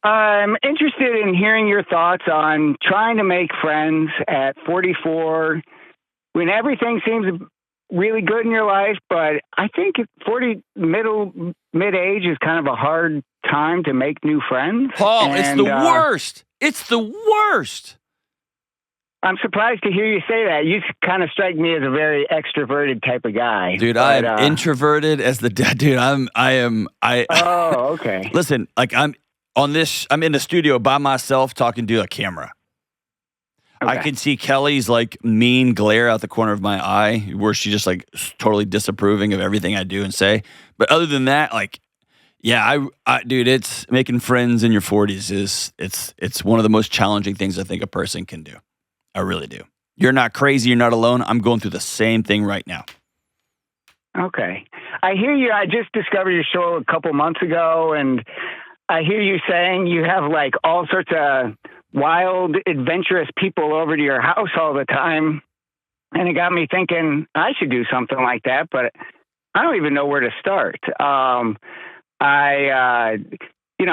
I'm interested in hearing your thoughts on trying to make friends at 44 when everything seems really good in your life, but I think at 40 mid-age is kind of a hard time to make new friends. Paul, it's the worst. It's the worst. I'm surprised to hear you say that. You kind of strike me as a very extroverted type of guy. Dude, I am introverted as the dude. Oh, okay. Listen, like I'm in the studio by myself talking to a camera. Okay. I can see Kelly's like mean glare out the corner of my eye where she's just like totally disapproving of everything I do and say. But other than that, like, yeah, dude, it's making friends in your 40s it's one of the most challenging things I think a person can do. I really do. You're not crazy. You're not alone. I'm going through the same thing right now. Okay. I hear you. I just discovered your show a couple months ago, and I hear you saying you have like all sorts of wild, adventurous people over to your house all the time. And it got me thinking I should do something like that, but I don't even know where to start.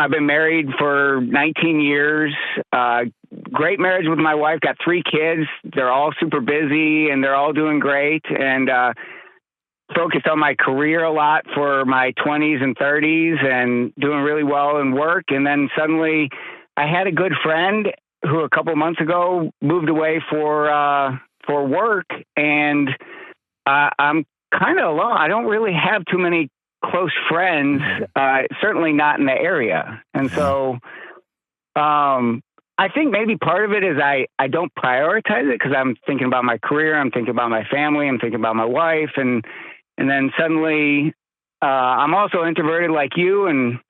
I've been married for 19 years, great marriage with my wife, got 3 kids. They're all super busy and they're all doing great, and focused on my career a lot for my 20s and 30s and doing really well in work. And then suddenly I had a good friend who a couple months ago moved away for work, and I'm kind of alone. I don't really have too many close friends, certainly not in the area. And so I think maybe part of it is I don't prioritize it because I'm thinking about my career, I'm thinking about my family, I'm thinking about my wife, and then suddenly I'm also introverted like you, and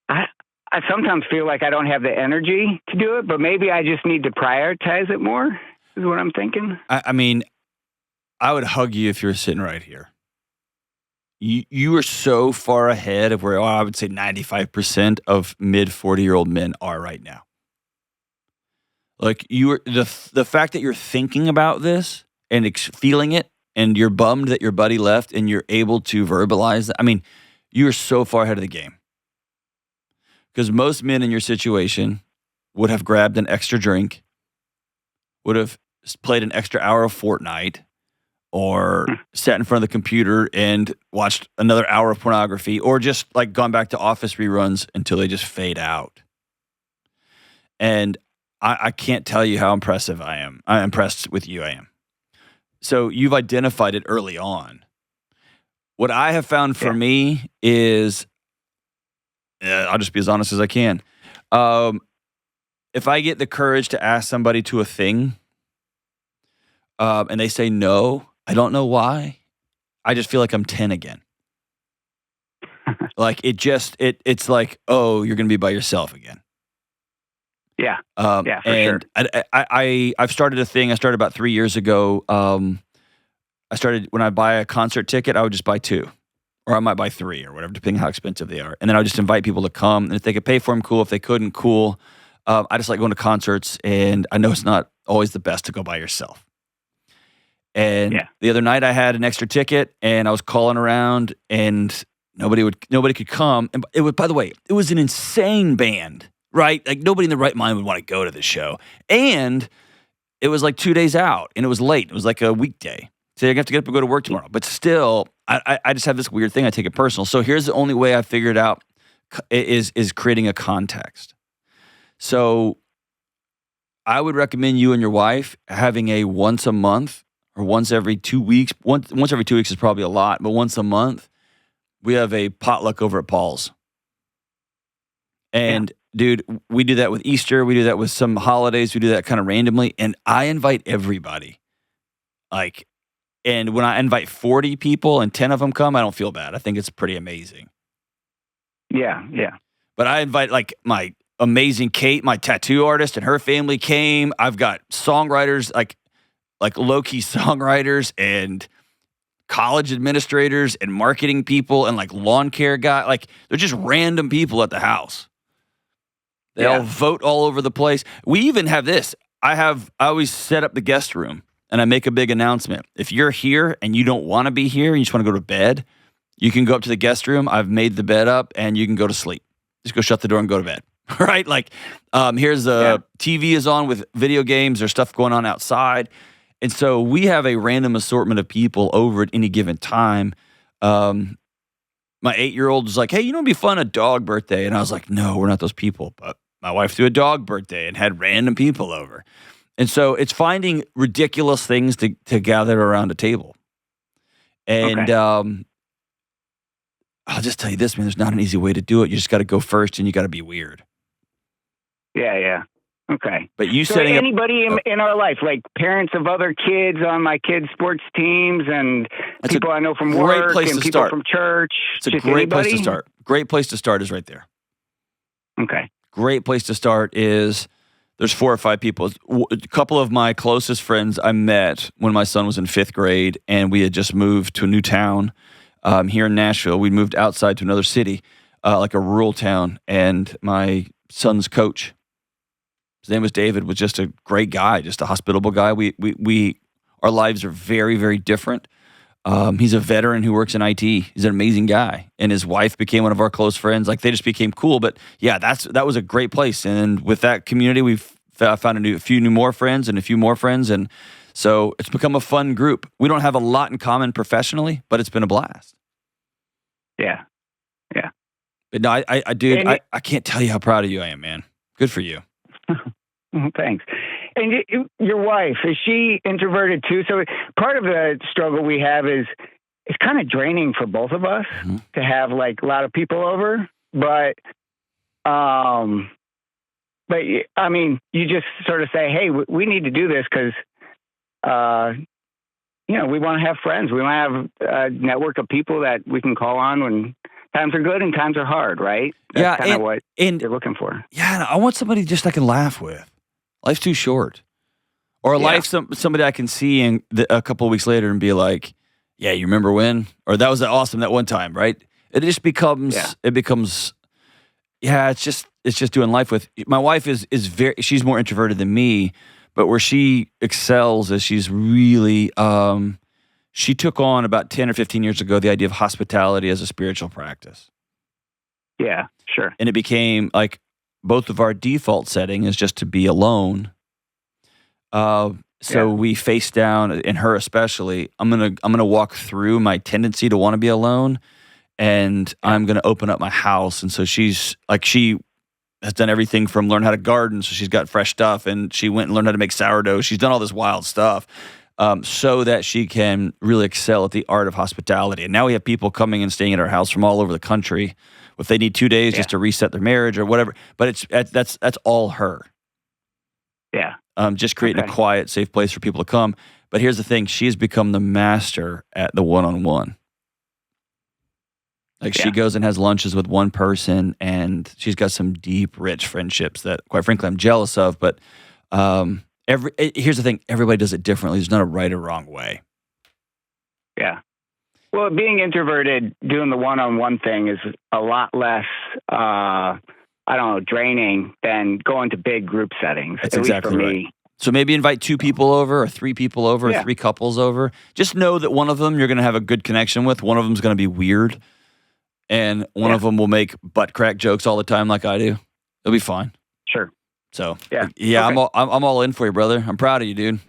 I sometimes feel like I don't have the energy to do it, but maybe I just need to prioritize it more, is what I'm thinking. I mean, I would hug you if you were sitting right here. You are so far ahead of where I would say 95% of mid 40-year-old men are right now. Like the fact that you're thinking about this and feeling it, and you're bummed that your buddy left, and you're able to verbalize that. I mean, you are so far ahead of the game. Because most men in your situation would have grabbed an extra drink, would have played an extra hour of Fortnite, or sat in front of the computer and watched another hour of pornography, or just like gone back to Office reruns until they just fade out. And I can't tell you how impressive I am. I'm impressed with you, I am. So you've identified it early on. What I have found for me is, I'll just be as honest as I can. If I get the courage to ask somebody to a thing, and they say no, I don't know why, I just feel like I'm 10 again. Like it's like, oh, you're going to be by yourself again. Yeah. For and sure. I've started a thing. I started about 3 years ago. I started when I buy a concert ticket, I would just buy 2. Or I might buy 3 or whatever, depending on how expensive they are. And then I would just invite people to come. And if they could pay for them, cool. If they couldn't, cool. I just like going to concerts, and I know it's not always the best to go by yourself. And the other night I had an extra ticket, and I was calling around, and nobody could come. And by the way, it was an insane band, right? Like nobody in their right mind would want to go to this show. And it was like 2 days out, and it was late. It was like a weekday. So I have to get up and go to work tomorrow. But still, I just have this weird thing. I take it personal. So here's the only way I figured out is creating a context. So I would recommend you and your wife having a once a month or once every 2 weeks. Once every 2 weeks is probably a lot, but once a month, we have a potluck over at Paul's. And dude, we do that with Easter. We do that with some holidays. We do that kind of randomly. And I invite everybody. And when I invite 40 people and 10 of them come, I don't feel bad. I think it's pretty amazing. Yeah. But I invite like my amazing Kate, my tattoo artist, and her family came. I've got songwriters, like low-key songwriters, and college administrators and marketing people and like lawn care guy. Like they're just random people at the house. They all vote all over the place. We even have this. I always set up the guest room. And I make a big announcement. If you're here and you don't want to be here and you just want to go to bed, you can go up to the guest room. I've made the bed up and you can go to sleep. Just go shut the door and go to bed. right? Like, here's the TV is on with video games. There's stuff going on outside. And so we have a random assortment of people over at any given time. My 8-year-old was like, hey, it'd be fun, a dog birthday. And I was like, no, we're not those people. But my wife threw a dog birthday and had random people over. And so it's finding ridiculous things to gather around a table. And I'll just tell you this, man, there's not an easy way to do it. You just got to go first and you got to be weird. Yeah. Okay. But you so setting anybody in our life, like parents of other kids on my kids' sports teams and people I know from work and people from church. It's a great place to start. Great place to start is right there. Okay. Great place to start is there's 4 or 5 people. A couple of my closest friends I met when my son was in 5th grade, and we had just moved to a new town here in Nashville. We moved outside to another city, like a rural town, and my son's coach, his name was David, was just a great guy, just a hospitable guy. Our lives are very, very different. He's a veteran who works in IT. He's an amazing guy, and his wife became one of our close friends. Like, they just became cool. But yeah, that was a great place. And with that community, we've found a few more friends, and so it's become a fun group. We don't have a lot in common professionally, but it's been a blast. Yeah. But no, I can't tell you how proud of you I am, man. Good for you. Thanks. And your wife, is she introverted too? So part of the struggle we have is it's kind of draining for both of us to have like a lot of people over. But I mean, you just sort of say, hey, we need to do this because, we want to have friends. We want to have a network of people that we can call on when times are good and times are hard, right? That's kind of what you're looking for. Yeah, I want somebody just I can laugh with. Life's too short. Or somebody I can see a couple of weeks later and be like, yeah, you remember when? Or that was awesome that one time, right? It just becomes, it's just doing life with. My wife she's more introverted than me, but where she excels is she's really, she took on about 10 or 15 years ago the idea of hospitality as a spiritual practice. Yeah, sure. And it became like both of our default setting is just to be alone. So we face down, and her especially. I'm gonna walk through my tendency to want to be alone, and I'm gonna open up my house. And so she has done everything from learn how to garden, so she's got fresh stuff, and she went and learned how to make sourdough. She's done all this wild stuff, so that she can really excel at the art of hospitality. And now we have people coming and staying at our house from all over the country. If they need 2 days just to reset their marriage or whatever, but that's all her. Yeah. Just creating a quiet, safe place for people to come. But here's the thing: she has become the master at the one-on-one. Like she goes and has lunches with one person, and she's got some deep, rich friendships that, quite frankly, I'm jealous of. But here's the thing: everybody does it differently. There's not a right or wrong way. Yeah. Well, being introverted, doing the one-on-one thing is a lot less, draining than going to big group settings. That's at exactly least for right. me. So maybe invite 2 people over, or 3 people over, or 3 couples over. Just know that one of them you're going to have a good connection with. One of them is going to be weird, and one of them will make butt crack jokes all the time, like I do. It'll be fine. Sure. So okay. I'm all in for you, brother. I'm proud of you, dude.